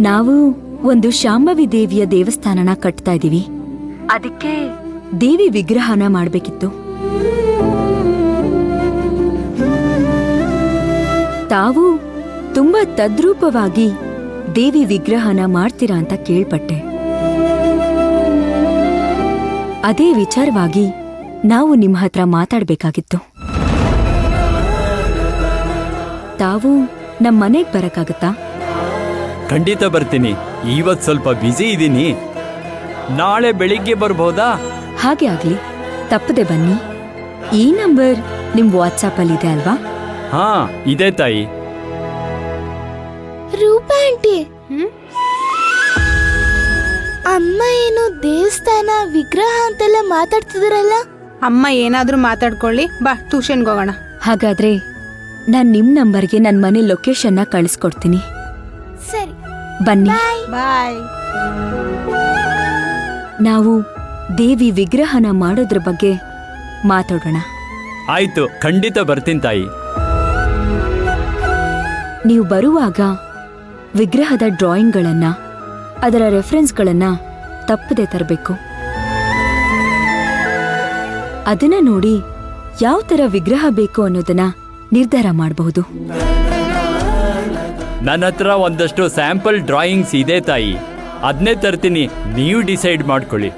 ನಾವು ಒಂದು ಶಾಂಭವಿ ದೇವಿಯ ದೇವಸ್ಥಾನನ ಕಟ್ತಾ ಇದೀವಿ. ಅದಕ್ಕೆ ದೇವಿ ವಿಗ್ರಹನ ಮಾಡ್ಬೇಕಿತ್ತು. ತಾವು ತುಂಬಾ ತದ್ರೂಪವಾಗಿ ದೇವಿ ವಿಗ್ರಹನ ಮಾಡ್ತೀರಾ ಅಂತ ಕೇಳ್ಪಟ್ಟೆ. ಅದೇ ವಿಚಾರವಾಗಿ ನಾವು ನಿಮ್ಮ ಹತ್ರ ಮಾತಾಡ್ಬೇಕಾಗಿತ್ತು. ತಾವು ನಮ್ಮ ಮನೆಗೆ ಬರಕ್ಕಾಗತ್ತಾ? ಖಂಡಿತ ಬರ್ತೀನಿ. ಇವತ್ತು ಸ್ವಲ್ಪ ಬ್ಯುಸಿ ಇದ್ದೀನಿ. ನಾಳೆ ಬೆಳಿಗ್ಗೆ ಬರ್ಬೋದಾ? ಹಾಗೆ ಆಗ್ಲಿ, ತಪ್ಪದೆ ಬನ್ನಿ. ಈ ನಂಬರ್ ನಿಮ್ ವಾಟ್ಸಾಪ್ ಅಲ್ಲಿ ಇದೆ ಅಲ್ವಾ? ಹಾ, ಇದೆ ತಾಯಿ. ರೂಪಾ ಆಂಟಿ, ಅಮ್ಮ ಏನು ದೇವಸ್ಥಾನ ವಿಗ್ರಹ ಅಂತೆಲ್ಲ ಮಾತಾಡ್ತಿದಾರಲ್ಲ? ಅಮ್ಮ ಏನಾದ್ರೂ ಮಾತಾಡ್ಕೊಳ್ಳಿ, ಬಾ ಟ್ಯೂಷನ್ಗೆ ಹೋಗೋಣ. ಹಾಗಾದ್ರೆ ನಾನ್ ನಿಮ್ ನಂಬರ್ಗೆ ನನ್ ಮನೆ ಲೊಕೇಶನ್ನ ಕಳಿಸ್ಕೊಡ್ತೀನಿ. ಸರಿ, ಬನ್ನಿ. ಬಾಯ್. ನಾವು ದೇವಿ ವಿಗ್ರಹನ ಮಾಡೋದ್ರ ಬಗ್ಗೆ ಮಾತಾಡೋಣ. ಆಯ್ತು, ಖಂಡಿತ ಬರ್ತೀನಿ ತಾಯಿ. ನೀವು ಬರುವಾಗ ವಿಗ್ರಹದ ಡ್ರಾಯಿಂಗ್ಗಳನ್ನ, ಅದರ ರೆಫರೆನ್ಸ್ಗಳನ್ನ ತಪ್ಪದೆ ತರಬೇಕು. ಅದನ್ನ ನೋಡಿ ಯಾವ ತರ ವಿಗ್ರಹ ಬೇಕು ಅನ್ನೋದನ್ನ ನಿರ್ಧಾರ ಮಾಡಬಹುದು. ನನ್ನ ಹತ್ರ ಒಂದಷ್ಟು ಸ್ಯಾಂಪಲ್ ಡ್ರಾಯಿಂಗ್ಸ್ ಇದೆ ತಾಯಿ. ಅದನ್ನೇ ತರ್ತೀನಿ, ನೀವು ಡಿಸೈಡ್ ಮಾಡ್ಕೊಳ್ಳಿ.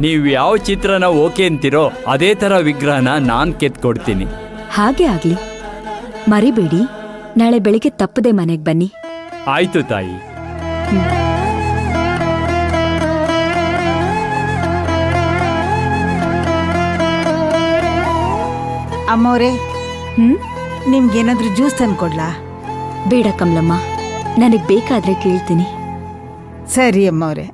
ನೀವು ಯಾವ ಚಿತ್ರನ ಓಕೆ ಅಂತೀರೋ ಅದೇ ತರ ವಿಗ್ರಹನ ನಾನ್ ಕೆತ್ಕೊಡ್ತೀನಿ. ಹಾಗೆ ಆಗ್ಲಿ. ಮರಿಬೇಡಿ, ನಾಳೆ ಬೆಳಿಗ್ಗೆ ತಪ್ಪದೆ ಮನೆಗೆ ಬನ್ನಿ. ಆಯ್ತು ತಾಯಿ. ಅಮ್ಮವ್ರೆ, ಹ್ಮ್ ನಿಮ್ಗೇನಾದ್ರೂ ಜ್ಯೂಸ್ ತಂದ್ಕೊಡ್ಲಾ? ಬೇಡ ಕಮಲಮ್ಮ, ನನಗ್ ಬೇಕಾದ್ರೆ ಕೇಳ್ತೀನಿ. ಸರಿ ಅಮ್ಮವ್ರೆ.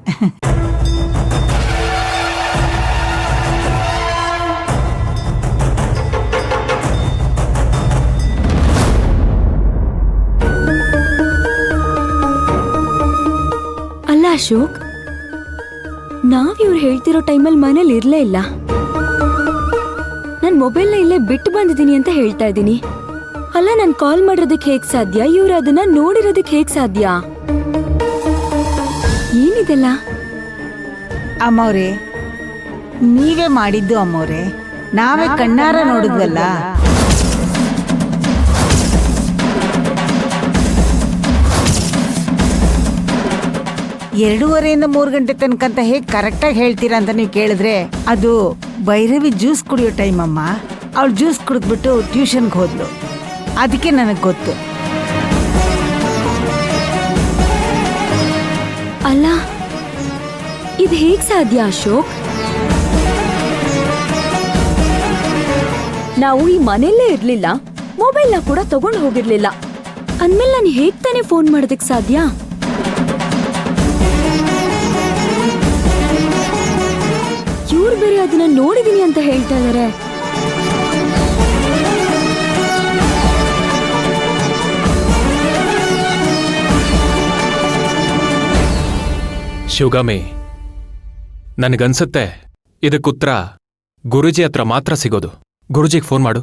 ಅಲ್ಲ ಅಶೋಕ್, ನಾವಿವ್ರು ಹೇಳ್ತಿರೋ ಟೈಮಲ್ಲಿ ಮನೇಲಿ ಇರ್ಲೇ ಇಲ್ಲ. ನನ್ ಮೊಬೈಲ್ನ ಇಲ್ಲೇ ಬಿಟ್ಟು ಬಂದಿದ್ದೀನಿ ಅಂತ ಹೇಳ್ತಾ ಇದ್ದೀನಿ. ಅಲ್ಲ, ನಾನು ಕಾಲ್ ಮಾಡಿರೋದಕ್ಕೆ ಹೇಗ್ ಸಾಧ್ಯ? ಇವ್ರು ಅದನ್ನ ನೋಡಿರೋದಕ್ಕೆ ಹೇಗ್ ಸಾಧ್ಯ? ಏನಿದೆಲ್ಲ? ಅಮ್ಮವ್ರೆ, ನೀವೇ ಮಾಡಿದ್ದು ಅಮ್ಮವ್ರೆ. ನಾವೇ ಕಣ್ಣಾರ ನೋಡಿದ್ವಲ್ಲ. ಎರಡೂವರೆಯಿಂದ 3 ಗಂಟೆ ತನಕ ಅಂತ ಹೇಗೆ ಕರೆಕ್ಟಾಗಿ ಹೇಳ್ತೀರಾ ಅಂತ ನೀವು ಕೇಳಿದ್ರೆ, ಅದು ಭೈರವಿ ಜ್ಯೂಸ್ ಕುಡಿಯೋ ಟೈಮ್ ಅಮ್ಮ. ಅವಳು ಜ್ಯೂಸ್ ಕುಡಿದ್ಬಿಟ್ಟು ಟ್ಯೂಷನ್ಗೆ ಹೋದ್ಲು. ಅದಕ್ಕೆ ನನಗೆ ಗೊತ್ತು. ಅಲ್ಲ, ಇದು ಹೇಗ್ ಸಾಧ್ಯ ಅಶೋಕ್? ನಾವು ಈ ಮನೆಯಲ್ಲೇ ಇರ್ಲಿಲ್ಲ, ಮೊಬೈಲ್ನ ಕೂಡ ತಗೊಂಡು ಹೋಗಿರ್ಲಿಲ್ಲ. ಅಂದ್ಮೇಲೆ ನಾನು ಹೇಗ್ ತಾನೇ ಫೋನ್ ಮಾಡೋದಕ್ ಸಾಧ್ಯ? ಇವ್ರು ಬೇರೆ ಅದನ್ನ ನೋಡಿದೀನಿ ಅಂತ ಹೇಳ್ತಾ ಇದಾರೆ. ಶಿವಗಾಮಿ, ನನಗನ್ಸುತ್ತೆ ಇದಕ್ಕುತ್ತರ ಗುರೂಜಿ ಹತ್ರ ಮಾತ್ರ ಸಿಗೋದು. ಗುರೂಜಿಗೆ ಫೋನ್ ಮಾಡು.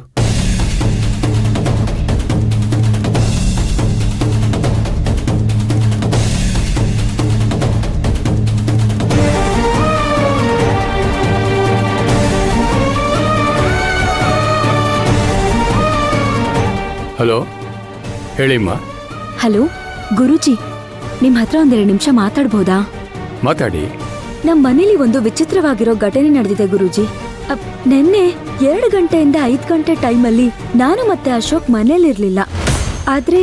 ಹಲೋ, ಹೇಳಿಮ್ಮ. ಹಲೋ ಗುರೂಜಿ, ನಿಮ್ ಹತ್ರ ಒಂದೆರಡು ನಿಮಿಷ ಮಾತಾಡ್ಬೋದಾ? ಮಾತಾಡಿ. ನಮ್ ಮನೇಲಿ ಒಂದು ವಿಚಿತ್ರವಾಗಿರೋ ಘಟನೆ ನಡೆದಿದೆ ಗುರೂಜಿ. ನೆನ್ನೆ 2 ಗಂಟೆಯಿಂದ 5 ಗಂಟೆ ಟೈಮಲ್ಲಿ ನಾನು ಮತ್ತೆ ಅಶೋಕ್ ಮನೇಲಿರ್ಲಿಲ್ಲ. ಆದ್ರೆ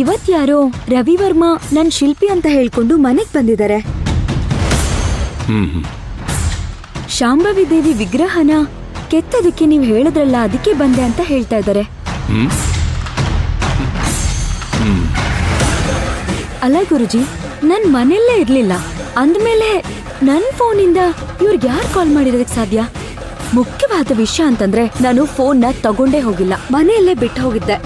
ಇವತ್ಯಾರೋ ರವಿವರ್ಮ ನನ್ ಶಿಲ್ಪಿ ಅಂತ ಹೇಳ್ಕೊಂಡು ಮನೆಗ್ ಬಂದಿದ್ದಾರೆ. ಶಾಂಭವಿ ದೇವಿ ವಿಗ್ರಹನ ಕೆತ್ತದಕ್ಕೆ ನೀವ್ ಹೇಳಿದ್ರಲ್ಲ, ಅದಕ್ಕೆ ಬಂದೆ ಅಂತ ಹೇಳ್ತಾ ಇದ್ದಾರೆ. ಅಲ್ಲ ಗುರುಜಿ, ನನ್ ಮನೆಯಲ್ಲೇ ಇರ್ಲಿಲ್ಲ ಅಂದ್ಮೇಲೆ ನನ್ ಫೋನಿಂದ ಇವ್ರಿಗೆ ಯಾರು ಕಾಲ್ ಮಾಡಿರೋದಕ್ಕೆ ಸಾಧ್ಯ? ಮುಖ್ಯವಾದ ವಿಷಯ ಅಂತಂದ್ರೆ, ನಾನು ಫೋನ್ನ ತಗೊಂಡೇ ಹೋಗಿಲ್ಲ, ಮನೆಯಲ್ಲೇ ಬಿಟ್ಟು ಹೋಗಿದ್ದೆ.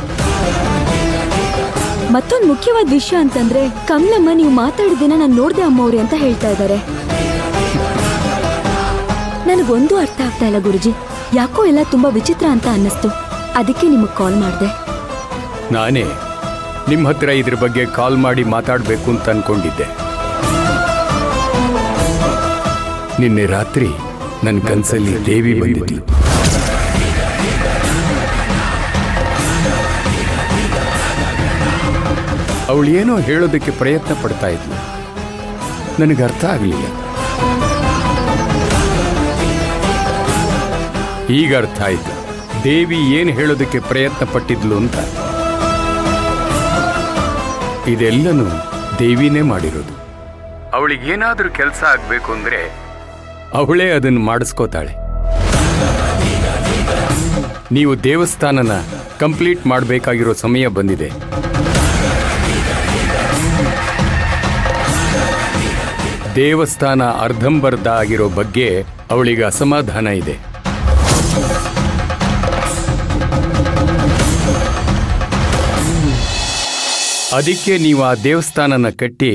ಮತ್ತೊಂದು ಮುಖ್ಯವಾದ ವಿಷಯ ಅಂತಂದ್ರೆ, ಕಮಲಮ್ಮ ನೀವು ಮಾತಾಡಿದಿನ ನಾನು ನೋಡ್ದೆ ಅಮ್ಮವ್ರಿ ಅಂತ ಹೇಳ್ತಾ ಇದ್ದಾರೆ. ನನಗೊಂದು ಅರ್ಥ ಆಗ್ತಾ ಇಲ್ಲ ಗುರುಜಿ, ಯಾಕೋ ಎಲ್ಲ ತುಂಬಾ ವಿಚಿತ್ರ ಅಂತ ಅನ್ನಿಸ್ತು. ಅದಕ್ಕೆ ನಿಮಗ್ ಕಾಲ್ ಮಾಡ್ದೆ. ನಾನೇ ನಿಮ್ಮ ಹತ್ರ ಇದ್ರ ಬಗ್ಗೆ ಕಾಲ್ ಮಾಡಿ ಮಾತಾಡಬೇಕು ಅಂತ ಅನ್ಕೊಂಡಿದ್ದೆ. ನಿನ್ನೆ ರಾತ್ರಿ ನನ್ನ ಕನಸಲ್ಲಿ ದೇವಿ ಬಂದಿದ್ಲು. ಅವಳು ಏನೋ ಹೇಳೋದಕ್ಕೆ ಪ್ರಯತ್ನ ಪಡ್ತಾ ಇದ್ಲು. ನನಗೆ ಅರ್ಥ ಆಗಲಿಲ್ಲ. ಈಗ ಅರ್ಥ ಆಯ್ತು ದೇವಿ ಏನು ಹೇಳೋದಕ್ಕೆ ಪ್ರಯತ್ನ ಪಟ್ಟಿದ್ಲು ಅಂತ. ಇದೆಲ್ಲನೂ ದೇವಿನೇ ಮಾಡಿರೋದು. ಅವಳಿಗೇನಾದ್ರೂ ಕೆಲಸ ಆಗ್ಬೇಕು ಅಂದ್ರೆ ಅವಳೇ ಅದನ್ನು ಮಾಡಿಸ್ಕೋತಾಳೆ. ನೀವು ದೇವಸ್ಥಾನನ ಕಂಪ್ಲೀಟ್ ಮಾಡಬೇಕಾಗಿರೋ ಸಮಯ ಬಂದಿದೆ. ದೇವಸ್ಥಾನ ಅರ್ಧಂಬರ್ಧ ಆಗಿರೋ ಬಗ್ಗೆ ಅವಳಿಗೆ ಅಸಮಾಧಾನ ಇದೆ. ಅದಕ್ಕೆ ನೀವು ಆ ದೇವಸ್ಥಾನನ ಕಟ್ಟಿ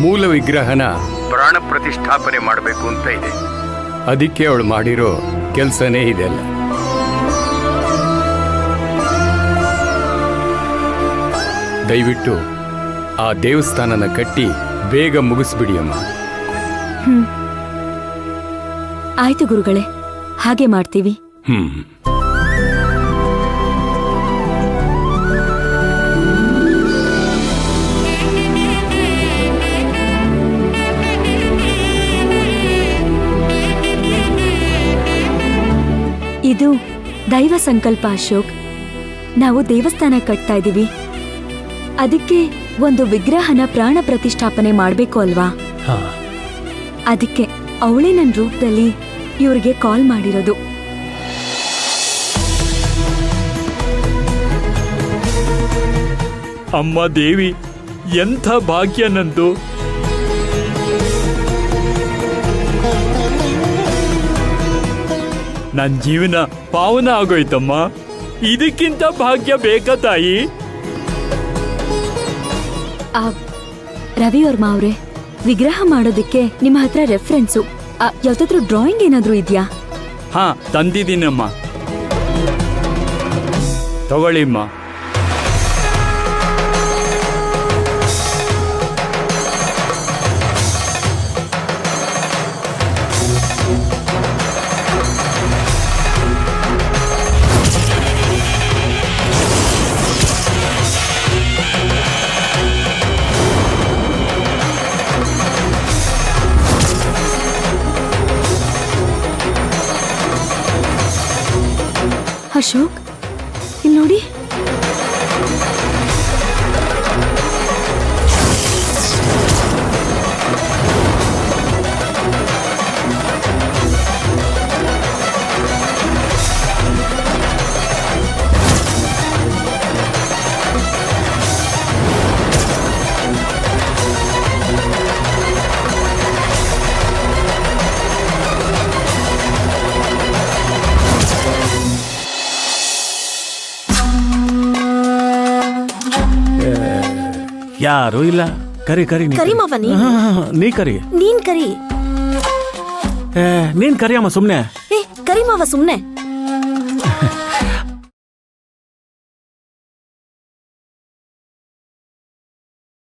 ಮೂಲ ವಿಗ್ರಹನ ಪ್ರಾಣ ಪ್ರತಿಷ್ಠಾಪನೆ ಮಾಡಬೇಕು ಅಂತ ಇದೆ. ಅದಕ್ಕೆ ಅವಳು ಮಾಡಿರೋ ಕೆಲಸನೇ ಇದೆಲ್ಲ. ದಯವಿಟ್ಟು ಆ ದೇವಸ್ಥಾನನ ಕಟ್ಟಿ ಬೇಗ ಮುಗಿಸ್ಬಿಡಿ ಅಮ್ಮ. ಆಯ್ತು ಗುರುಗಳೇ, ಹಾಗೆ ಮಾಡ್ತೀವಿ. ಇದು ದೈವ ಸಂಕಲ್ಪ ಅಶೋಕ್. ನಾವು ದೇವಸ್ಥಾನ ಕಟ್ತಾ ಇದೀವಿ. ಅದಕ್ಕೆ ಒಂದು ವಿಗ್ರಹನ ಪ್ರಾಣ ಪ್ರತಿಷ್ಠಾಪನೆ ಮಾಡ್ಬೇಕು ಅಲ್ವಾ? ಅದಕ್ಕೆ ಅವಳೇ ನನ್ನ ರೂಪದಲ್ಲಿ ಇವ್ರಿಗೆ ಕಾಲ್ ಮಾಡಿರೋದು. ಅಮ್ಮ ದೇವಿ, ಎಂಥ ಭಾಗ್ಯ ನಂದು. ನನ್ನ ಜೀವನ ಪಾವನ ಆಗೋಯ್ತಮ್ಮ. ಇದಕ್ಕಿಂತ ಭಾಗ್ಯ ಬೇಕಾ ತಾಯಿ? ರವಿ ವರ್ಮಾ ಅವ್ರೆ, ವಿಗ್ರಹ ಮಾಡೋದಕ್ಕೆ ನಿಮ್ಮ ಹತ್ರ ರೆಫರೆನ್ಸು ಯಾವ್ದಾದ್ರು ಡ್ರಾಯಿಂಗ್ ಏನಾದ್ರೂ ಇದೆಯಾ? ಹಾ, ತಂದಿದ್ದೀನಮ್ಮ. ತಗೊಳ್ಳಿಮ್ಮ. ಅಶೋಕ್, ಇಲ್ಲಿ ನೋಡಿ. ಯಾರು ಇಲ್ಲ. ಕರಿ ಕರಿ ಕರಿಮವ್ವ ನೀ. ನೀ ಕರಿ. ನೀನ್ ಕರಿ. ನೀನ್ ಕರಿಯಮ್ಮ ಸುಮ್ನೆ. ಕರಿಮವ್ವ ಸುಮ್ನೆ.